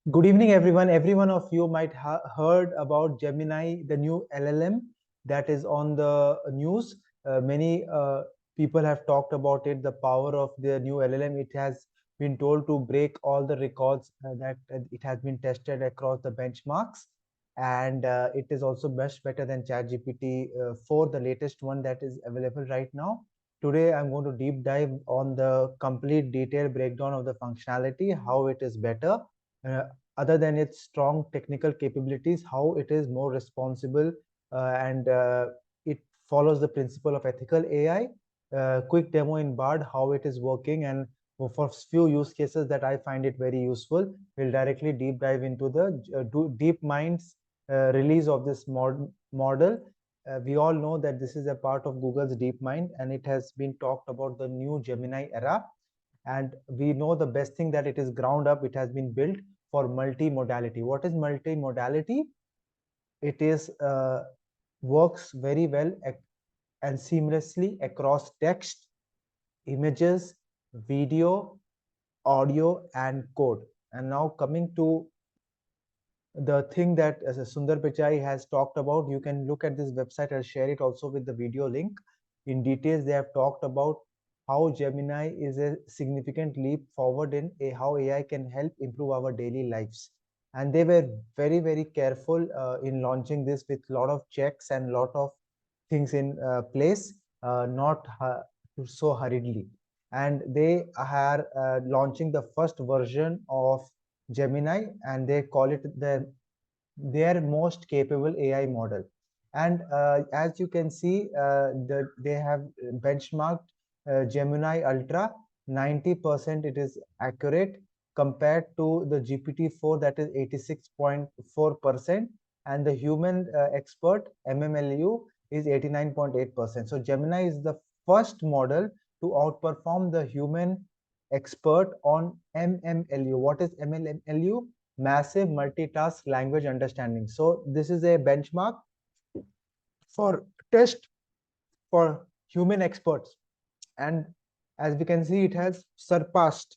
Good evening, everyone. Every one of you might have heard about Gemini, the new LLM that is on the news. Many people have talked about it, the power of the new LLM. It has been told to break all the records that it has been tested across the benchmarks. And it is also much better than ChatGPT 4, the latest one that is available right now. Today, I'm going to deep dive on the complete detailed breakdown of the functionality, how it is better. Uh, Other than its strong technical capabilities, how it is more responsible and it follows the principle of ethical AI. Quick demo in Bard, how it is working, and for few use cases that I find it very useful, we'll directly deep dive into the DeepMind's release of this model. We all know that this is a part of Google's DeepMind, and it has been talked about the new Gemini era. And we know the best thing that it is ground up, it has been built for multimodality. What is multimodality? It is works very well and seamlessly across text, images, video, audio, and code. And now coming to the thing that Sundar Pichai has talked about, you can look at this website. I'll share it also with the video link. In details, they have talked about how Gemini is a significant leap forward in how AI can help improve our daily lives. And they were very, very careful in launching this with a lot of checks and lot of things in place, not so hurriedly. And they are launching the first version of Gemini, and they call it their most capable AI model. And as you can see, they have benchmarked Gemini Ultra 90%. It is accurate compared to the GPT-4 that is 86.4%, and the human expert MMLU is 89.8%. So Gemini is the first model to outperform the human expert on MMLU. What is MMLU? Massive multitask language understanding. So this is a benchmark for test for human experts. And as we can see, it has surpassed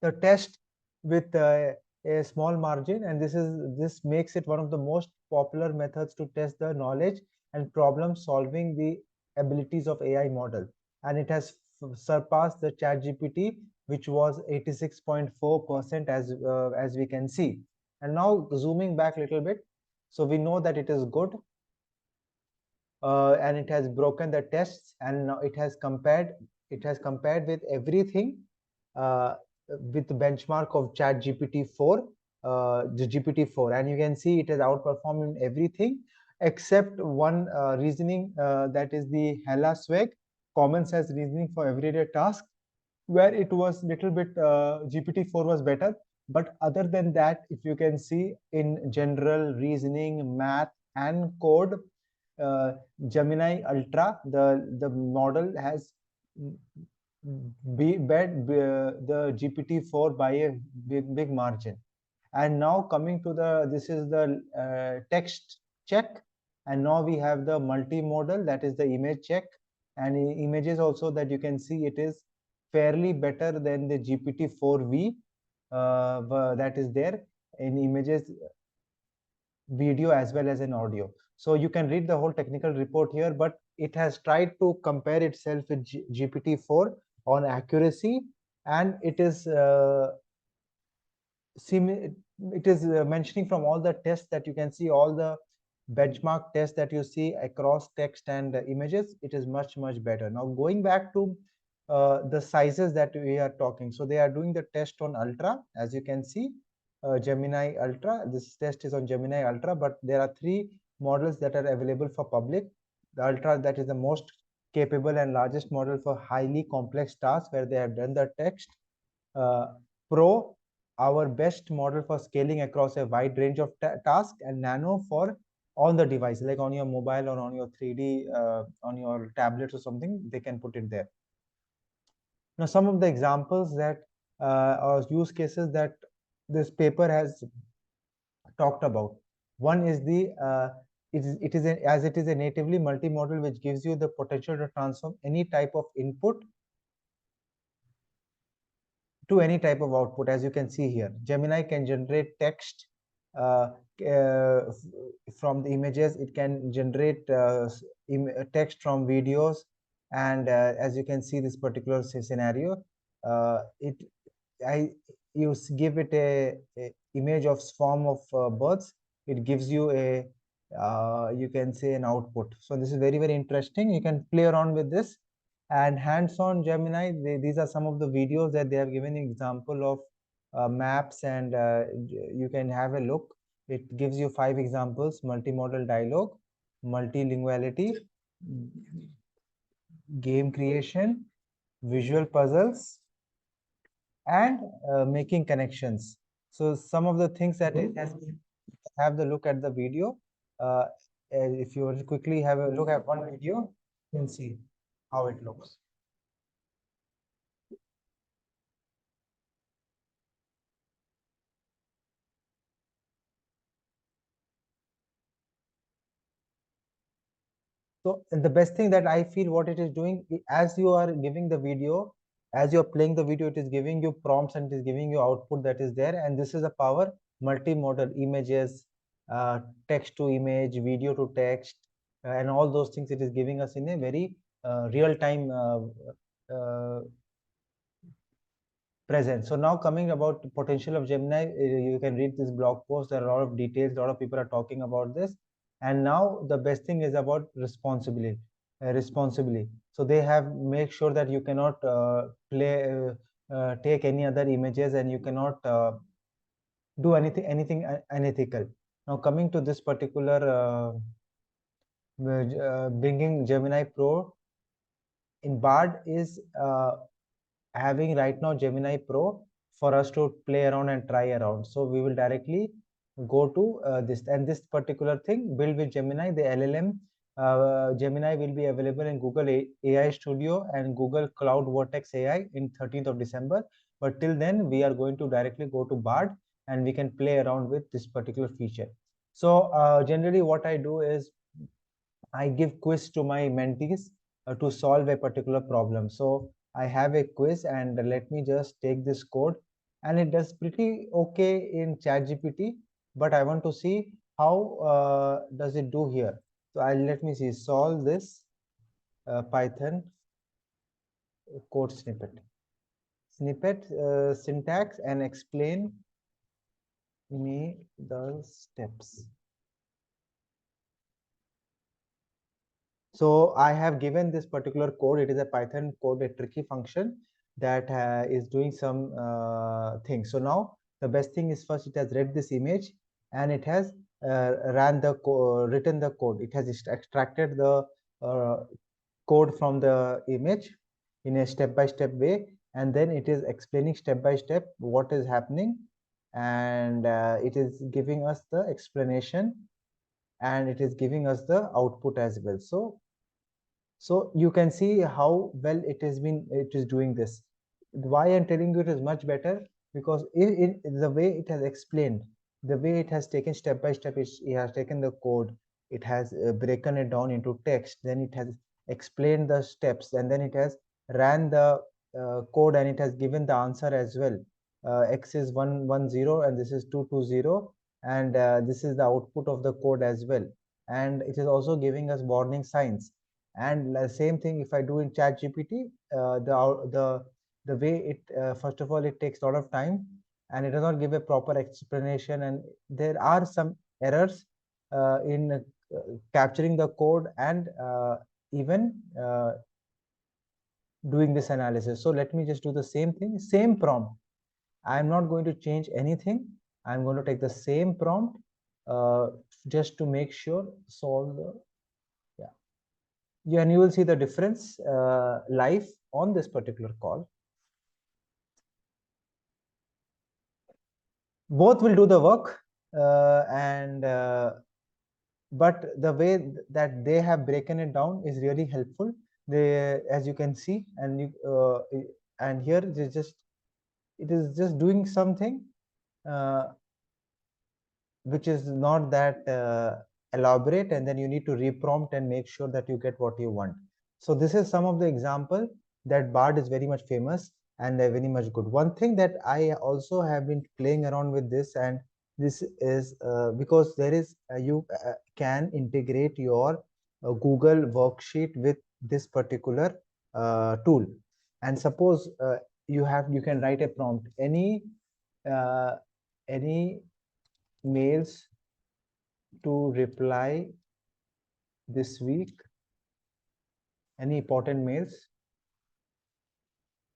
the test with a small margin, and this makes it one of the most popular methods to test the knowledge and problem solving the abilities of AI model. And it has surpassed the ChatGPT, which was 86.4% as we can see. And now zooming back a little bit, so we know that it is good, and it has broken the tests, and now it has compared with everything, uh, with the benchmark of chat gpt-4, the GPT-4, and you can see it has outperformed in everything except one reasoning, that is the hella swag common sense reasoning for everyday tasks, where it was little bit GPT-4 was better. But other than that, if you can see in general reasoning, math, and code, uh, Gemini Ultra, the model has bet the GPT-4 by a big margin. And now coming to this is the text check, and now we have the multimodal, that is the image check, and images also that you can see it is fairly better than the GPT-4V that is there in images, video, as well as in audio. So you can read the whole technical report here, but it has tried to compare itself with GPT-4 on accuracy, and it is mentioning from all the tests that you can see, all the benchmark tests that you see across text and images, it is much better. Now going back to the sizes that we are talking, so they are doing the test on Ultra, as you can see, Gemini Ultra. This test is on Gemini Ultra, but there are three models that are available for public. The Ultra, that is the most capable and largest model for highly complex tasks where they have done the text. Pro, our best model for scaling across a wide range of tasks, and Nano for on the device, like on your mobile or on your 3D, on your tablets or something, they can put it there. Now, some of the examples that or use cases that this paper has talked about. One is as it is a natively multimodal, which gives you the potential to transform any type of input to any type of output. As you can see here, Gemini can generate text uh, from the images. It can generate text from videos, and as you can see this particular scenario, it I you give it a image of swarm of birds. It gives you a you can say an output. So this is very interesting. You can play around with this. And hands-on Gemini, these are some of the videos that they have given example of maps, and you can have a look. It gives you 5 examples: multimodal dialogue, multilinguality, game creation, visual puzzles, and making connections. So some of the things that it has, have the look at the video. If you will quickly have a look at one video, you can see how it looks. So the best thing that I feel what it is doing, as you are giving the video, as you're playing the video, it is giving you prompts and it is giving you output that is there. And this is a power multimodal images, uh, text to image, video to text, and all those things it is giving us in a very real time present. So now coming about the potential of Gemini, you can read this blog post. There are a lot of details. A lot of people are talking about this. And now the best thing is about responsibility. Responsibly. So they have make sure that you cannot take any other images, and you cannot do anything unethical. Now coming to this particular bringing Gemini Pro in Bard is having right now Gemini Pro for us to play around and try around. So we will directly go to this, and this particular thing build with Gemini, the LLM. Gemini will be available in Google AI Studio and Google Cloud Vertex AI in 13th of December. But till then, we are going to directly go to Bard and we can play around with this particular feature. So generally what I do is I give quiz to my mentees to solve a particular problem. So I have a quiz, and let me just take this code, and it does pretty okay in ChatGPT, but I want to see how does it do here. So let me see, solve this Python code snippet syntax, and explain me the steps. So I have given this particular code. It is a Python code, a tricky function that is doing some things. So now the best thing is, first it has read this image and it has written the code. It has extracted the code from the image in a step-by-step way, and then it is explaining step-by-step what is happening, and it is giving us the explanation, and it is giving us the output as well. So you can see how well it is doing this. Why I'm telling you it is much better, because the way it has explained, the way it has taken step by step, it has taken the code, it has broken it down into text, then it has explained the steps, and then it has ran the code, and it has given the answer as well. X is 110 and this is 220, and this is the output of the code as well, and it is also giving us warning signs. And the same thing if I do in chat gpt, the way it first of all, it takes a lot of time, and it does not give a proper explanation, and there are some errors in capturing the code, and even doing this analysis. So let me just do the same thing, same prompt. I'm not going to change anything. I'm going to take the same prompt just to make sure solve the, yeah, and you will see the difference live on this particular call. Both will do the work, and but the way that they have broken it down is really helpful. They, as you can see, and and here it is just doing something uh, which is not that elaborate, and then you need to reprompt and make sure that you get what you want. So this is some of the example that Bard is very much famous. and very much good. One thing that I also have been playing around with this, and this is because there is you can integrate your Google worksheet with this particular tool. And suppose you can write a prompt, uh, any mails to reply this week, any important mails.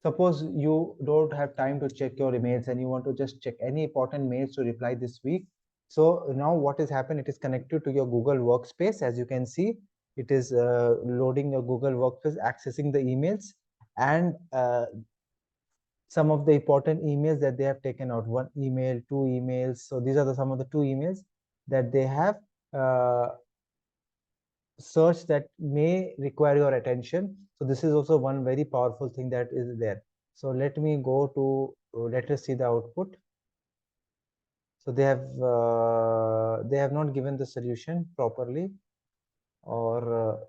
Suppose you don't have time to check your emails and you want to just check any important mails to reply this week. So now what has happened, it is connected to your Google Workspace. As you can see, it is loading your Google Workspace, accessing the emails, and some of the important emails that they have taken out, one email, two emails. So these are some of the two emails that they have uh, search that may require your attention. So this is also one very powerful thing that is there. So let me go to, let us see the output. So they have not given the solution properly, or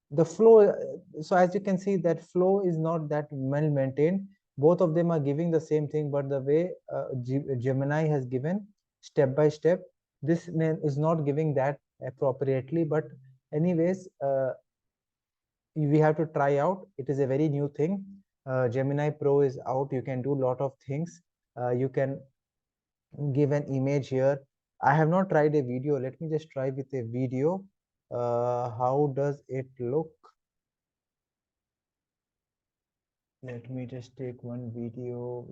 the flow. So as you can see, that flow is not that well maintained. Both of them are giving the same thing, but the way Gemini has given step by step, this is not giving that appropriately. But anyways, we have to try out. It is a very new thing. Gemini Pro is out. You can do a lot of things. You can give an image here. I have not tried a video. Let me just try with a video. How does it look? Let me just take one video.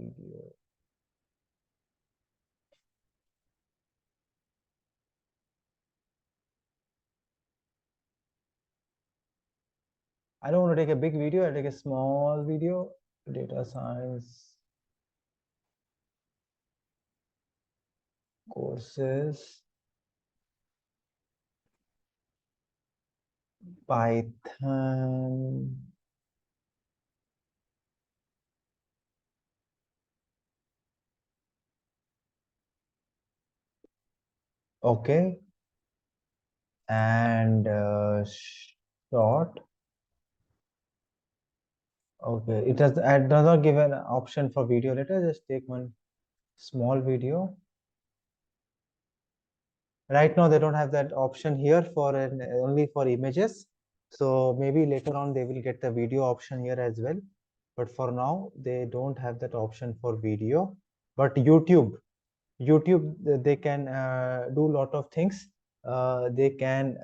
I don't want to take a big video. I'll take a small video. Data science courses, Python. Okay. And short. Okay. It does not give an option for video. Let us just take one small video. Right now, they don't have that option here for only for images. So maybe later on they will get the video option here as well. But for now, they don't have that option for video. But YouTube, they can do a lot of things. They can,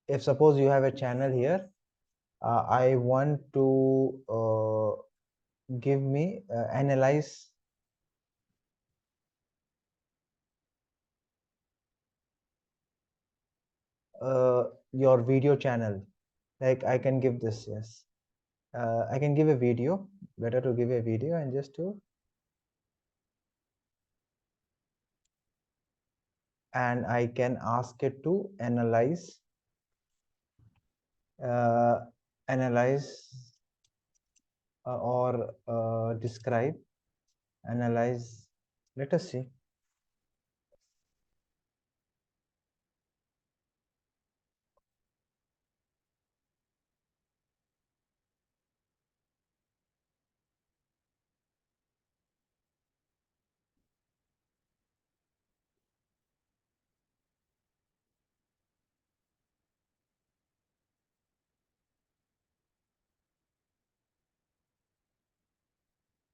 if suppose you have a channel here, I want to give me analyze your video channel. Like I can give this, yes. I can give a video, better to give a video and just to, and I can ask it to uh, analyze or describe, analyze. Let us see.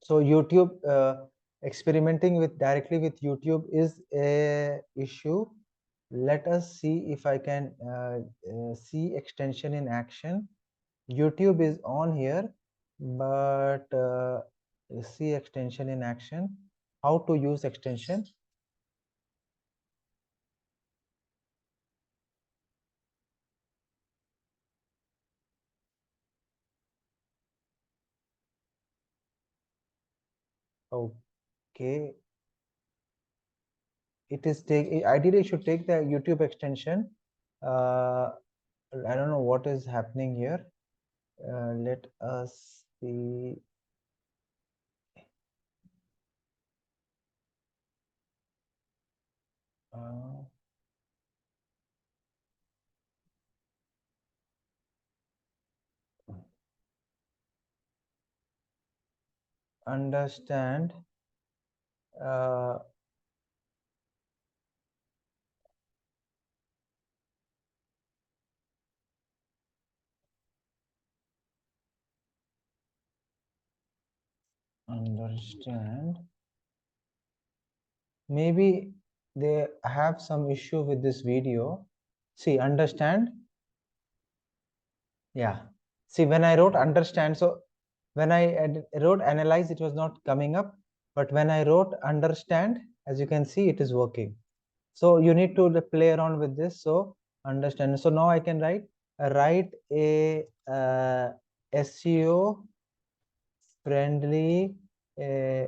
So YouTube, experimenting with directly with YouTube is a issue. Let us see if I can see extension in action. YouTube is on here, but see extension in action. How to use extension? Okay, it is take. Ideally, it should take the YouTube extension. Uh, I don't know what is happening here. Let us see. Uh, understand uh, understand. Maybe they have some issue with this video. See, understand. Yeah. See, when I wrote understand, so when I wrote analyze, it was not coming up. But when I wrote understand, as you can see, it is working. So you need to play around with this. So understand. So now I can write a SEO friendly uh,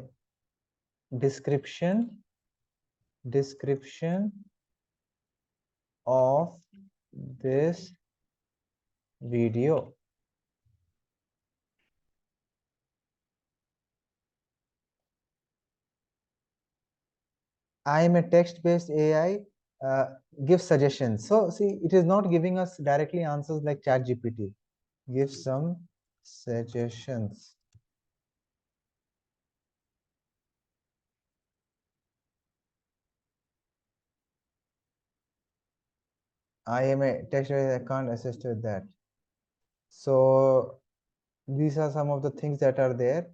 description of this video. I am a text-based AI. Give suggestions. So see, it is not giving us directly answers like ChatGPT. Give some suggestions. I am a text-based. I can't assist with that. So these are some of the things that are there.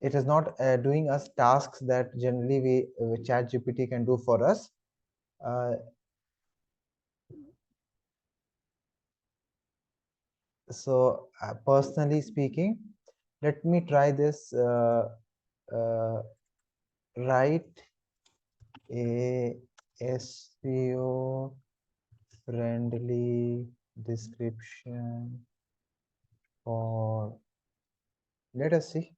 It is not doing us tasks that generally we ChatGPT can do for us. So personally speaking, let me try this. Write a SEO friendly description for, let us see.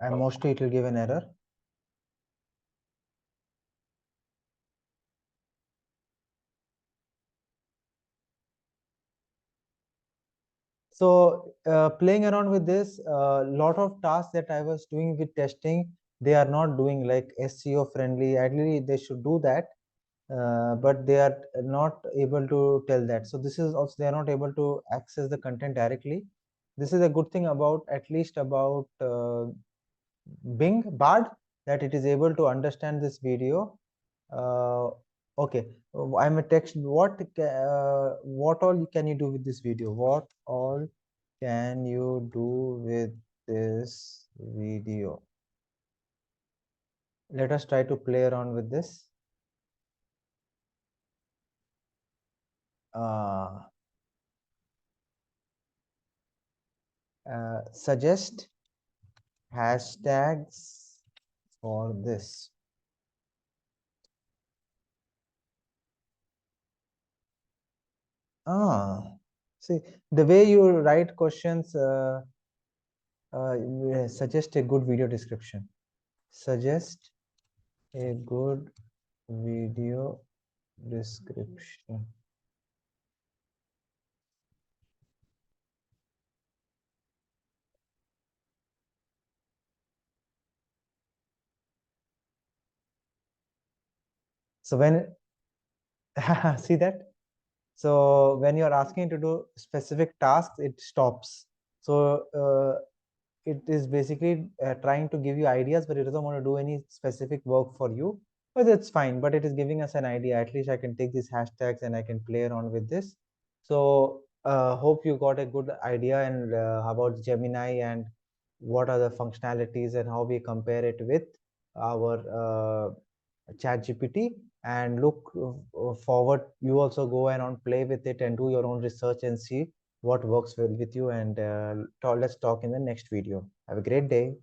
And mostly it will give an error. So playing around with this, lot of tasks that I was doing with testing, they are not doing like SEO friendly. Actually, they should do that, but they are not able to tell that. So this is also, they are not able to access the content directly. This is a good thing about, at least about Bard, that it is able to understand this video. Okay, I'm a text. What all can you do with this video? What all can you do with this video? Let us try to play around with this. Suggest hashtags for this. See, the way you write questions, suggest a good video description. Suggest a good video description. So when see that, so when you're asking to do specific tasks, it stops. So it is basically trying to give you ideas, but it doesn't want to do any specific work for you. But that's fine. But it is giving us an idea. At least I can take these hashtags and I can play around with this. So hope you got a good idea and about Gemini and what are the functionalities and how we compare it with our ChatGPT. And look forward, you also go and on play with it and do your own research and see what works well with you. And let's talk in the next video. Have a great day.